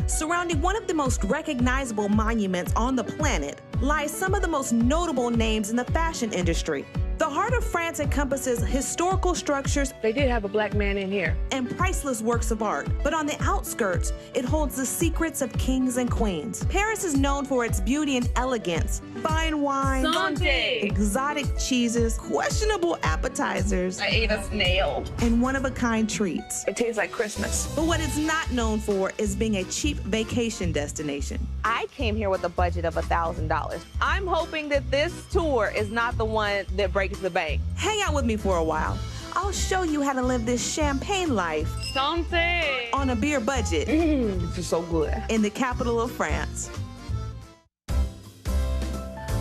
Surrounding one of the most recognizable monuments on the planet lies some of the most notable names in the fashion industry. The heart of France encompasses historical structures. They did have a black man in here. And priceless works of art. But on the outskirts, it holds the secrets of kings and queens. Paris is known for its beauty and elegance, fine wine, Santé. exotic cheeses, questionable appetizers, I ate a snail. and one-of-a-kind treats. It tastes like Christmas. But what it's not known for is being a cheap vacation destination. I came here with a budget of $1,000. I'm hoping that this tour is not the one that breaks the bank. Hang out with me for a while. I'll show you how to live this champagne life Santé. on a beer budget This is so good. in the capital of France.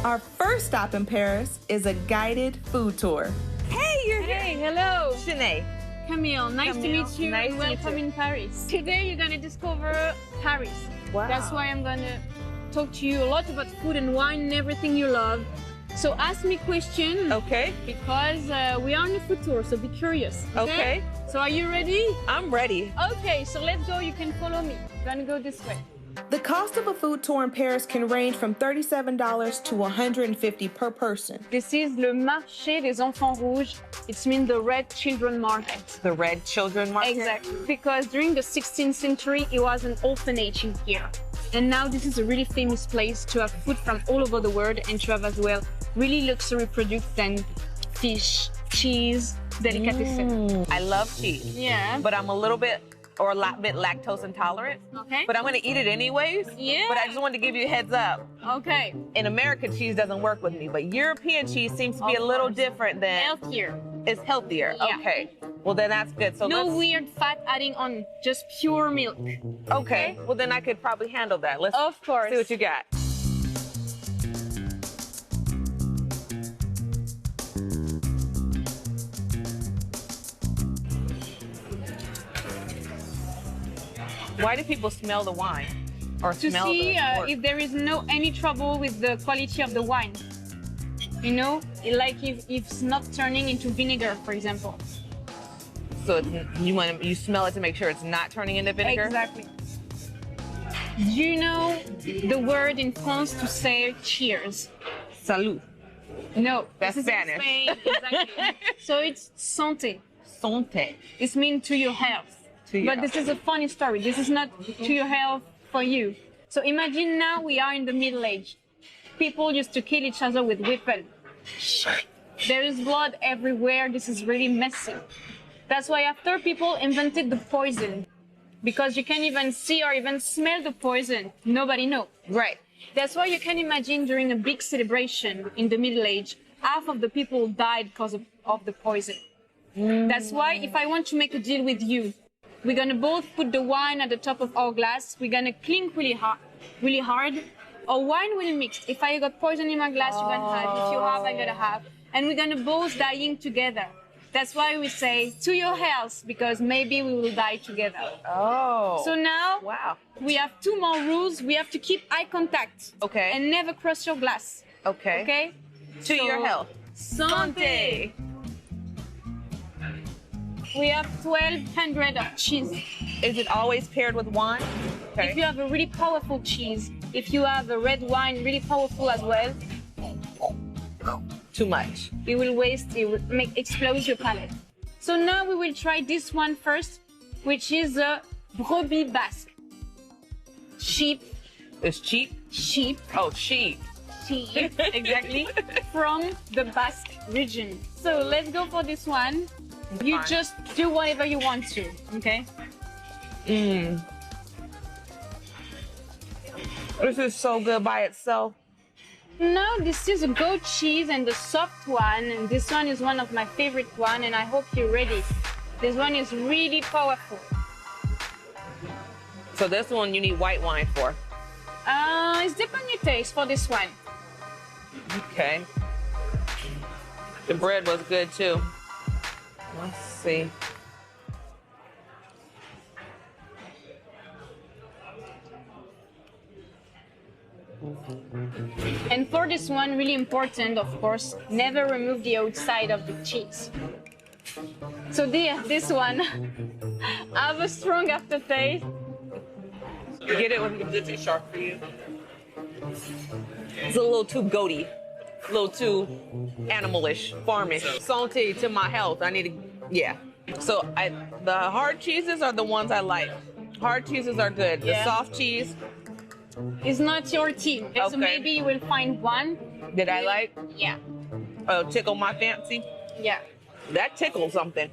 Our first stop in Paris is a guided food tour. Hey, you're here. Hey, hello. Shanae. Camille, nice to Camille, meet you. nice to meet Welcome you. in Paris. Today you're gonna discover Paris. Wow. That's why I'm gonna talk to you a lot about food and wine and everything you love. So ask me questions Okay. because we are on a food tour, so be curious. Okay. So are you ready? I'm ready. Okay, so let's go. You can follow me. I'm gonna go this way. The cost of a food tour in Paris can range from $37 to $150 per person. This is le Marche des Enfants Rouges. It means the Red Children Market. The Red Children Market. Exactly. Because during the 16th century, it was an orphanage in here. And now this is a really famous place to have food from all over the world and to have as well really luxury products and fish, cheese, delicatessen. I love cheese. Yeah. But I'm a little bit or a lot bit lactose intolerant. Okay. But I'm gonna eat it anyways. Yeah. But I just wanted to give you a heads up. Okay. In America, cheese doesn't work with me, but European cheese seems to be Of a little course. different than Healthier. it's healthier. Yeah. Okay. Well, then that's good. So No let's, weird fat adding on, just pure milk. okay. Well, then I could probably handle that. Let's Of course. see what you got. Why do people smell the wine? Or To smell see the pork? if there is any trouble with the quality of the wine. You know, like if it's not turning into vinegar, for example. So you smell it to make sure it's not turning into vinegar? Exactly. Do you know the word in France to say cheers? Salud. No, That's this is in Spanish. Spain, exactly. So it's santé. Santé. It's mean to your health. To your But this is a funny story. This is not to your health for you. So imagine now we are in the Middle Age. People used to kill each other with weapons. There is blood everywhere. This is really messy. That's why after people invented the poison, because you can't even see or even smell the poison, nobody knows. Right. That's why you can imagine during a big celebration in the Middle Age, half of the people died because of the poison. That's why if I want to make a deal with you, we're gonna both put the wine at the top of our glass. We're gonna clink really hard. Our wine will mix. If I got poison in my glass, you're gonna have. If you have, I gotta have. And we're gonna both dying together. That's why we say to your health, because maybe we will die together. Oh. So now wow. we have two more rules. We have to keep eye contact. Okay. And never cross your glass. Okay. Okay? To your health. Santé. We have 1,200 of cheese. Is it always paired with wine? Okay. If you have a really powerful cheese, if you have a red wine, really powerful as well, Too much. it will explode your palate. So now we will try this one first, which is a brebis basque. Sheep, It's cheap? sheep, Oh, sheep. sheep, exactly, from the Basque region. So let's go for this one. You Fine. just do whatever you want to, okay? Mmm. This is so good by itself. No, this is a goat cheese and the soft one, and this one is one of my favorite one, and I hope you're ready. This one is really powerful. So this one you need white wine for. It's depends your taste for this one. Okay. The bread was good too. Let's see. And for this one, really important, of course, never remove the outside of the cheese. So this one have a strong aftertaste. Get it when it's too sharp for you. It's a little too goaty, a little too animalish, farmish. Salty to my health. I need to, yeah. So the hard cheeses are the ones I like. Hard cheeses are good. The soft cheese. It's not your team. Okay. So maybe you will find one. That I like? Yeah. Oh, tickle my fancy? Yeah. That tickled something,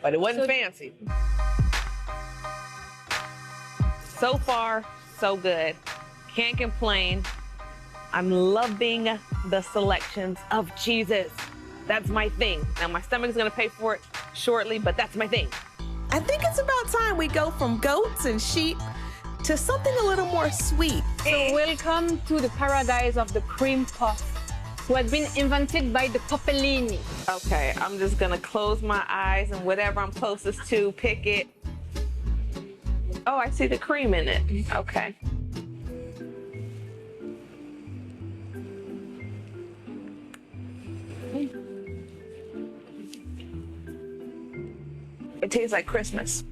but it wasn't fancy. So far, so good. Can't complain. I'm loving the selections of cheeses. That's my thing. Now my stomach's gonna pay for it shortly, but that's my thing. I think it's about time we go from goats and sheep to something a little more sweet. So welcome to the paradise of the cream puff, what has been invented by the Popellini. Okay, I'm just gonna close my eyes and whatever I'm closest to, pick it. Oh, I see the cream in it. Okay. It tastes like Christmas.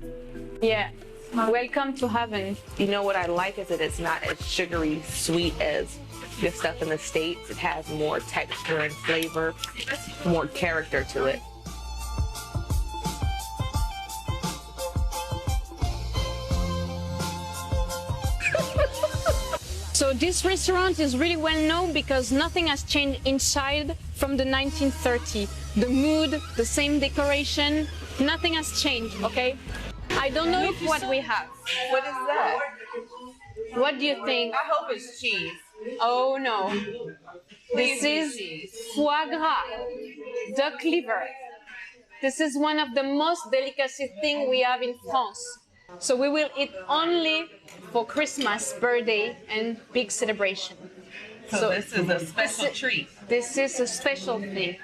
Yeah. Welcome to heaven. You know what I like is that it's not as sugary sweet as the stuff in the States. It has more texture and flavor, more character to it. So this restaurant is really well known because nothing has changed inside from the 1930s. The mood, the same decoration, nothing has changed, okay? I don't know if what we have. What is that? What do you think? I hope it's cheese. Oh no. This is foie gras, duck liver. This is one of the most delicacy things we have in France. So we will eat only for Christmas, birthday, and big celebration. So this is a special treat. This is a special thing.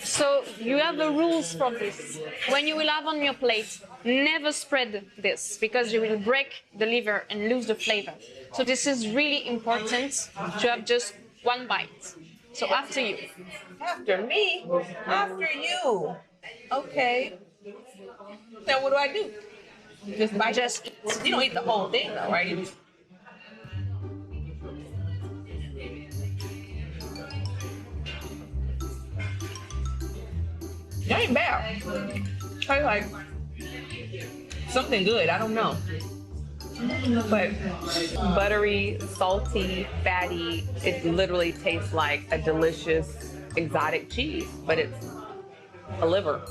So you have the rules for this. When you will have on your plate, never spread this because you will break the liver and lose the flavor. So this is really important to have just one bite. So after you. After me? After you. Okay. Now what do I do? Just bite? Just eat. You don't eat the whole thing though, right? That ain't bad. Tastes like something good. I don't know. But buttery, salty, fatty. It literally tastes like a delicious exotic cheese, but it's a liver.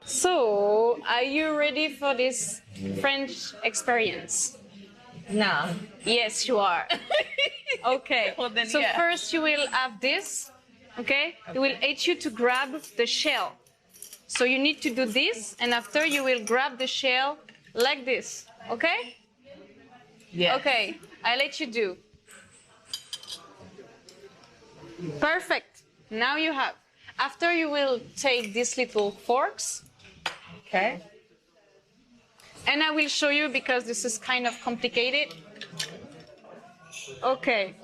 So, are you ready for this French experience? No. Yes, you are. Okay. Well, then, so yeah. first you will have this, okay? It will aid you to grab the shell. So you need to do this, and after you will grab the shell like this, okay? Yeah. Okay, I let you do. Perfect. Now you have. After you will take these little forks. Okay. And I will show you because this is kind of complicated. Okay.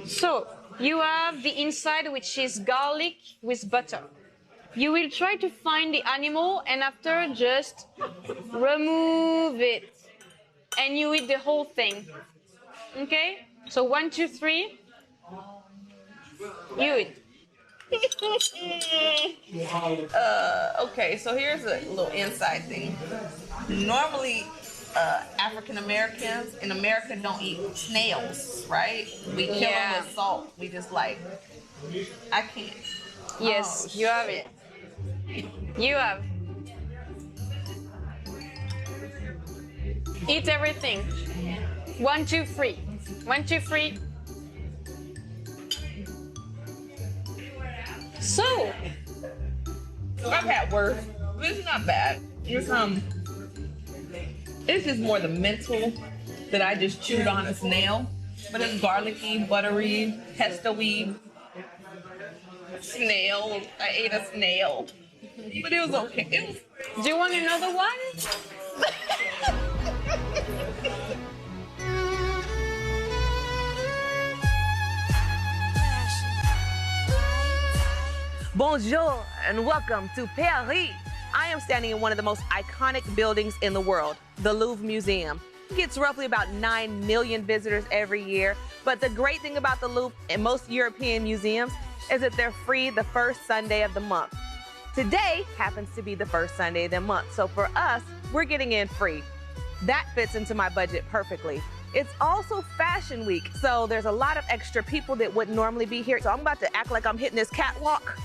So you have the inside, which is garlic with butter. You will try to find the animal and after just remove it. And you eat the whole thing. Okay? So 1, 2, 3. You eat. Okay, so here's a little inside thing. Normally, African Americans in America don't eat snails, right? We kill them with salt. We just like, I can't. Yes, you have it. You have. Eat everything. 1, 2, 3. 1, 2, 3. So, I've had worse. It's not bad. It's just more the mental that I just chewed on a snail. But it's garlicky, buttery, pesto-y. Snail. I ate a snail. But it was okay. It was. do you want another one? Bonjour and welcome to Paris. I am standing in one of the most iconic buildings in the world, the Louvre Museum. It gets roughly about 9 million visitors every year. But the great thing about the Louvre and most European museums is that they're free the first Sunday of the month. Today happens to be the first Sunday of the month, so for us, we're getting in free. That fits into my budget perfectly. It's also Fashion Week, so there's a lot of extra people that wouldn't normally be here. So I'm about to act like I'm hitting this catwalk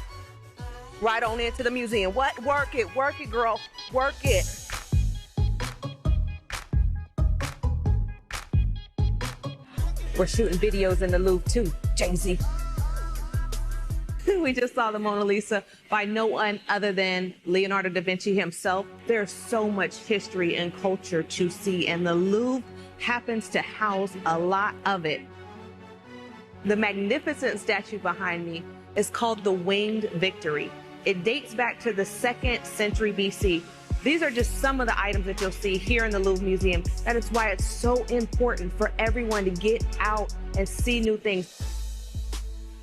right on into the museum. What? Work it, girl, work it. We're shooting videos in the Louvre too, Jay-Z. We just saw the Mona Lisa by no one other than Leonardo da Vinci himself. There's so much history and culture to see, and the Louvre happens to house a lot of it. The magnificent statue behind me is called the Winged Victory. It dates back to the 2nd century BC. These are just some of the items that you'll see here in the Louvre Museum. That is why it's so important for everyone to get out and see new things.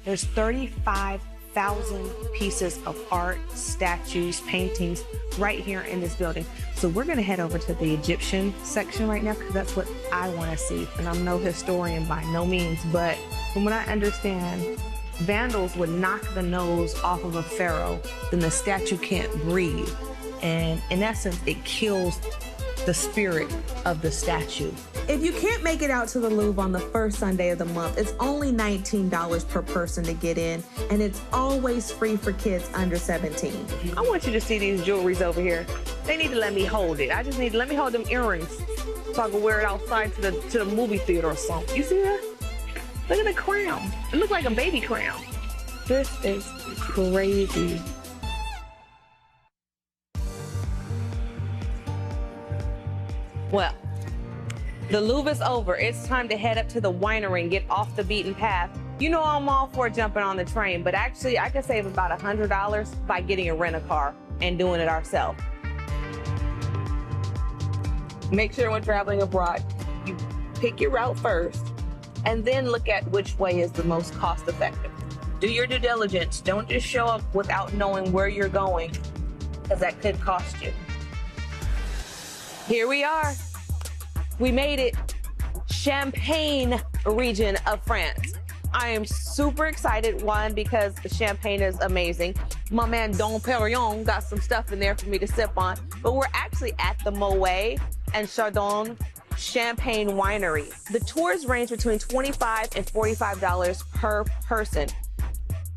There's 35,000 pieces of art, statues, paintings right here in this building. So we're gonna head over to the Egyptian section right now because that's what I wanna see. And I'm no historian by no means, but from what I understand, vandals would knock the nose off of a pharaoh, then the statue can't breathe. And in essence, it kills the spirit of the statue. If you can't make it out to the Louvre on the first Sunday of the month, it's only $19 per person to get in, and it's always free for kids under 17. I want you to see these jewelries over here. They need to let me hold it. I just need to let me hold them earrings so I can wear it outside to the movie theater or something. You see that? Look at the crown. It looks like a baby crown. This is crazy. Well, the Louvre is over. It's time to head up to the winery and get off the beaten path. You know I'm all for jumping on the train, but actually I could save about $100 by getting a rent-a-car and doing it ourselves. Make sure when traveling abroad, you pick your route first and then look at which way is the most cost-effective. Do your due diligence. Don't just show up without knowing where you're going, because that could cost you. Here we are. We made it. Champagne region of France. I am super excited, one, because the champagne is amazing. My man Dom Perignon got some stuff in there for me to sip on, but we're actually at the Moet and Chardon Champagne Winery. The tours range between $25 and $45 per person.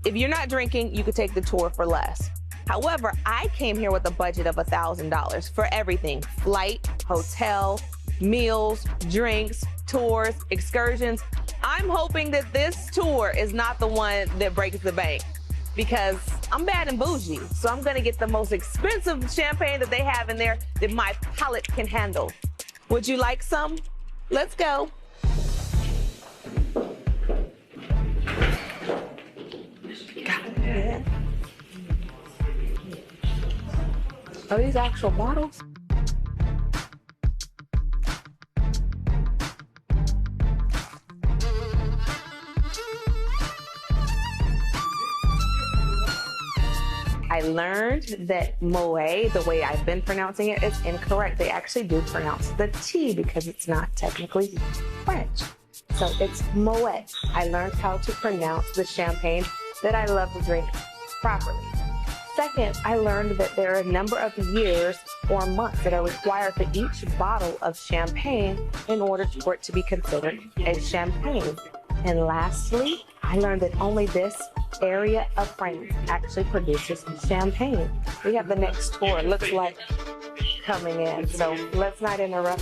If you're not drinking, you could take the tour for less. However, I came here with a budget of $1,000 for everything: flight, hotel, meals, drinks, tours, excursions. I'm hoping that this tour is not the one that breaks the bank, because I'm bad and bougie, so I'm gonna get the most expensive champagne that they have in there that my palate can handle. Would you like some? Let's go. Yeah. Are these actual bottles? I learned that Moet, the way I've been pronouncing it, is incorrect. They actually do pronounce the T because it's not technically French. So it's Moet. I learned how to pronounce the champagne that I love to drink properly. Second, I learned that there are a number of years or months that are required for each bottle of champagne in order for it to be considered a champagne. And lastly, I learned that only this area of France actually produces champagne. We have the next tour, it looks like, coming in, so let's not interrupt.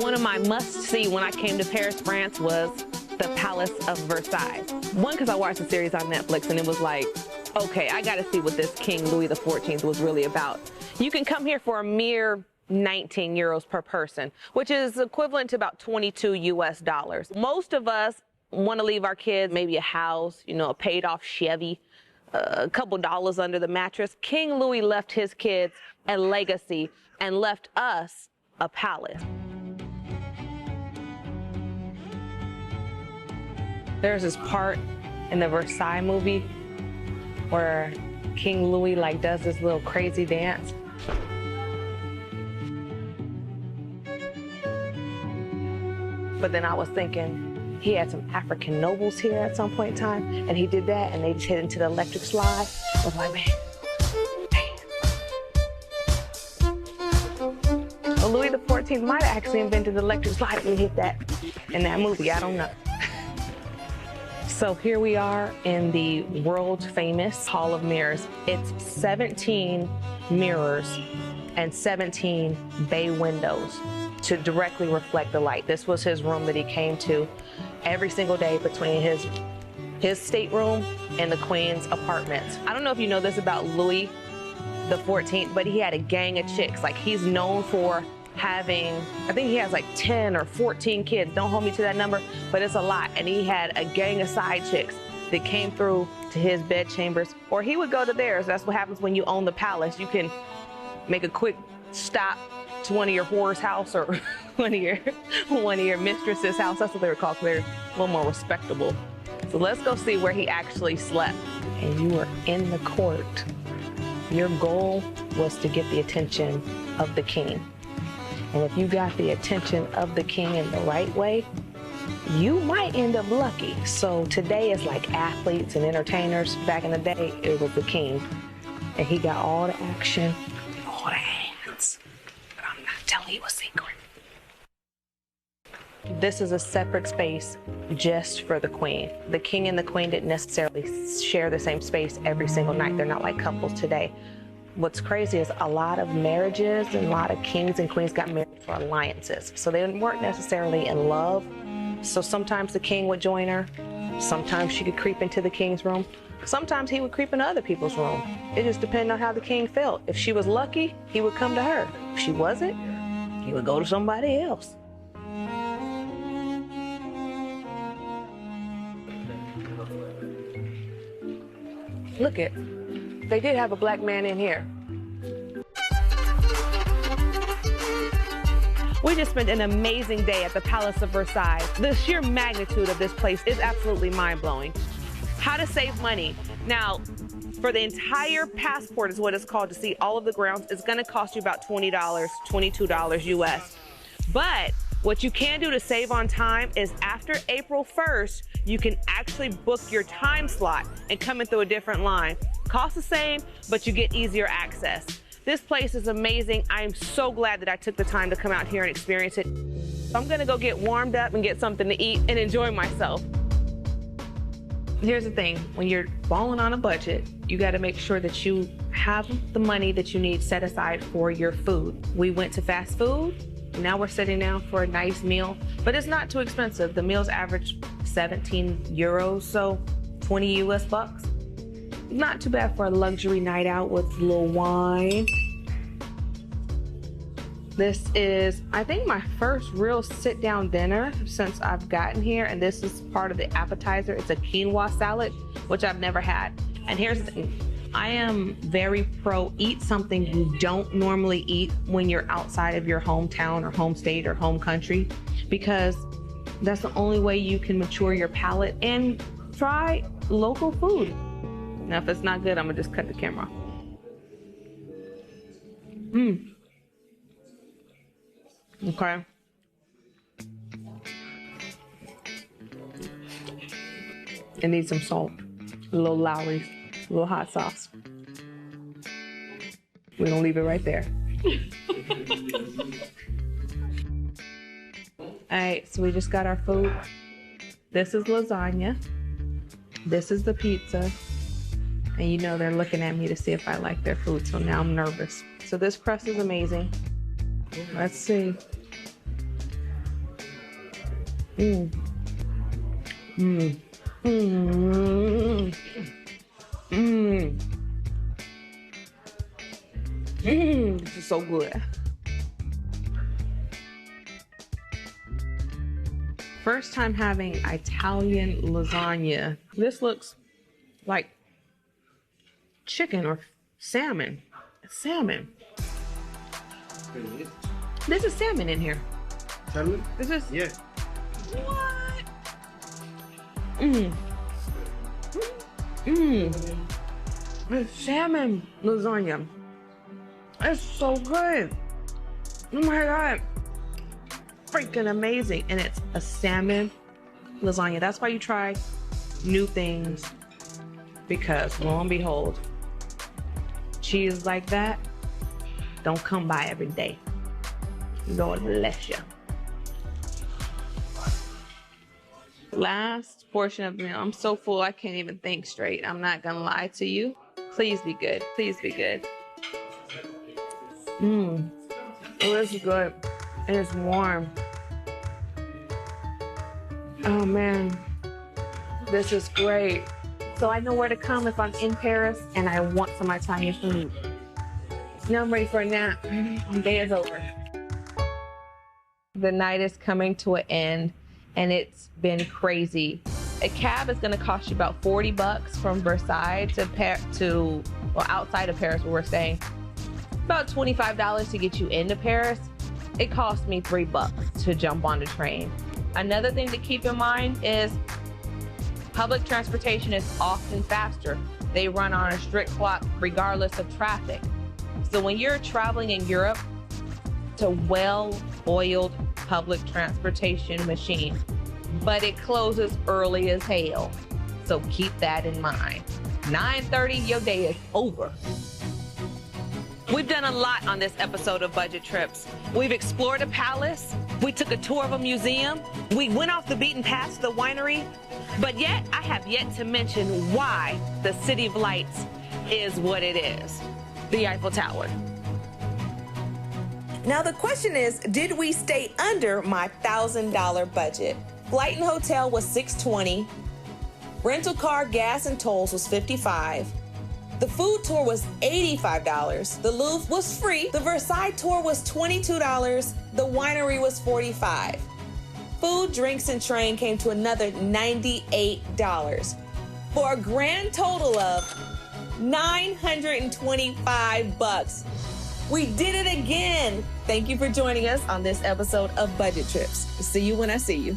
One of my must-see when I came to Paris, France was the Palace of Versailles. One, because I watched the series on Netflix and it was like, okay, I gotta see what this King Louis XIV was really about. You can come here for a mere 19 euros per person, which is equivalent to about 22 US dollars. Most of us want to leave our kids maybe a house, you know, a paid off Chevy, a couple dollars under the mattress. King Louis left his kids a legacy and left us a palace. There's this part in the Versailles movie where King Louis like does this little crazy dance. But then I was thinking he had some African nobles here at some point in time, and he did that, and they just hit into the electric slide. I was like, man. Well, Louis XIV might have actually invented the electric slide and hit that in that movie. I don't know. So here we are in the world famous Hall of Mirrors. It's 17 mirrors and 17 bay windows to directly reflect the light. This was his room that he came to every single day between his stateroom and the Queen's apartments. I don't know if you know this about Louis XIV, but he had a gang of chicks. Like, he's known for having, I think he has like 10 or 14 kids. Don't hold me to that number, but it's a lot. And he had a gang of side chicks that came through to his bed chambers, or he would go to theirs. That's what happens when you own the palace. You can make a quick stop to one of your whore's house or one of your mistress's house. That's what they were called. They're a little more respectable. So let's go see where he actually slept. And you were in the court. Your goal was to get the attention of the king. And if you got the attention of the king in the right way, you might end up lucky. So today is like athletes and entertainers. Back in the day, it was the king. And he got all the action, all the hands. But I'm not telling you a secret. This is a separate space just for the queen. The king and the queen didn't necessarily share the same space every single night. They're not like couples today. What's crazy is a lot of marriages and a lot of kings and queens got married for alliances. So they weren't necessarily in love. So sometimes the king would join her. Sometimes she could creep into the king's room. Sometimes he would creep into other people's room. It just depended on how the king felt. If she was lucky, he would come to her. If she wasn't, he would go to somebody else. Look it. They did have a black man in here. We just spent an amazing day at the Palace of Versailles. The sheer magnitude of this place is absolutely mind-blowing. How to save money. Now, for the entire passport is what it's called to see all of the grounds. It's gonna cost you about $20, $22 US. But what you can do to save on time is after April 1st, you can actually book your time slot and come in through a different line. Cost the same, but you get easier access. This place is amazing. I am so glad that I took the time to come out here and experience it. I'm gonna go get warmed up and get something to eat and enjoy myself. Here's the thing, when you're balling on a budget, you gotta make sure that you have the money that you need set aside for your food. We went to fast food. Now we're sitting down for a nice meal, but it's not too expensive. The meals average 17 euros, so 20 US bucks. Not too bad for a luxury night out with a little wine. This is, I think, my first real sit-down dinner since I've gotten here, and this is part of the appetizer. It's a quinoa salad, which I've never had. And here's the thing. I am very pro eat something you don't normally eat when you're outside of your hometown or home state or home country, because that's the only way you can mature your palate and try local food. Now, if it's not good, I'm gonna just cut the camera. Okay. It needs some salt, a little Lowry's, a little hot sauce. We're gonna leave it right there. All right, so we just got our food. This is lasagna. This is the pizza. And you know they're looking at me to see if I like their food, so now I'm nervous. So this crust is amazing. Let's see. This is so good. First time having Italian lasagna. This looks like chicken or salmon. Salmon. There's a salmon in here. Salmon? This is Yeah. what? It's salmon lasagna. It's so good. Oh my God. Freaking amazing. And it's a salmon lasagna. That's why you try new things, because lo and behold, cheese like that don't come by every day. Lord bless you. Last portion of the meal. I'm so full I can't even think straight. I'm not gonna lie to you. Please be good. Please be good. It is good. And it's warm. Oh man, this is great. So I know where to come if I'm in Paris and I want some Italian food. Now I'm ready for a nap. The day is over. The night is coming to an end and it's been crazy. A cab is gonna cost you about $40 from Versailles to outside of Paris where we're staying. About $25 to get you into Paris. It cost me $3 to jump on the train. Another thing to keep in mind is public transportation is often faster. They run on a strict clock regardless of traffic. So when you're traveling in Europe, it's a well-oiled public transportation machine, but it closes early as hell. So keep that in mind. 9:30, your day is over. We've done a lot on this episode of Budget Trips. We've explored a palace. We took a tour of a museum. We went off the beaten path to the winery. But yet, I have yet to mention why the City of Lights is what it is. The Eiffel Tower. Now the question is, did we stay under my $1,000 budget? Flight and hotel was $620. Rental car, gas, and tolls was $55. The food tour was $85. The Louvre was free. The Versailles tour was $22. The winery was $45. Food, drinks, and train came to another $98 for a grand total of $925. We did it again. Thank you for joining us on this episode of Budget Trips. See you when I see you.